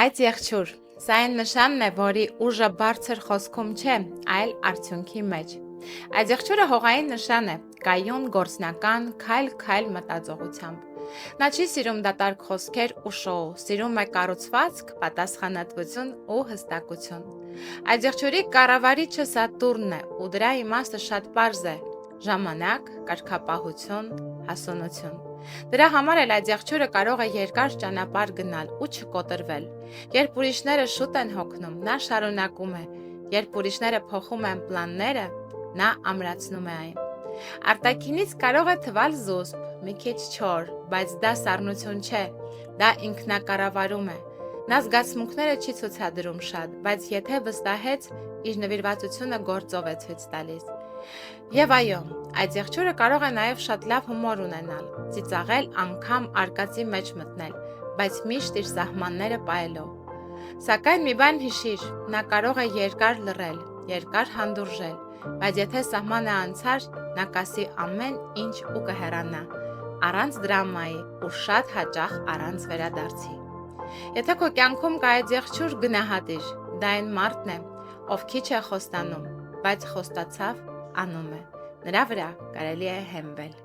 Այդ եղջյուր, սա այն նշանն է, որի ուժը բարձր խոսքում չէ, այլ արդյունքի մեջ։ Այդ եղջյուրը հողային նշան է, կայուն, գործնական, քայլ-քայլ մտածողությամբ։ Նա չի սիրում դատարկ խոսքեր ու շոու, սիրում է կառուցվածք, պատասխանատվություն ու հստակություն։ Այդ եղջյուրի կառավարիչը Սատուրնն է, ու դրա իմաստը շատ պարզ է՝ ժամանակ, կարգապահություն, հասունություն։ Դրա համար էլ այդ եղջյուրը կարող է երկար ճանապարհ գնալ ու չկոտրվել։ Երբ ուրիշները շուտ են հոգնում, նա շարունակում է, երբ ուրիշները փոխում են պլանները, նա ամրացնում է այն։ Արտաքինից կարող է թվալ զուսպ, մի քիչ չոր, բայց դա սառնություն չէ, դա ինքնակառավարում է։ Նա զգացմունքները չի ցուցադրում շատ, բայց եթե վստահեց, իր նվիրվածությունը գործով է ցույց տալիս։ Եվ այո, այդ եղջյուրը կարող է նաև շատ լավ հումոր ունենալ, ծիծաղել, անգամ արկածի մեջ մտնել, բայց միշտ իր սահմանները պահելով։ Սակայն մի բան հիշիր, նա կարող է երկար լռել, երկար հանդուրժել, բայց եթե սահմանը անցար, նա կասի ամեն ինչ ու կհեռանա, առանց դրամայի ու շատ հաճախ առանց վերադարձի։ Եթե քո կյանքում կա այդ եղջյուր, գնահատիր, դա այն մարդն է, ով քիչ է խոստանում, բայց խոստացավ, անում է, նրա վրա կարելի է հենվել։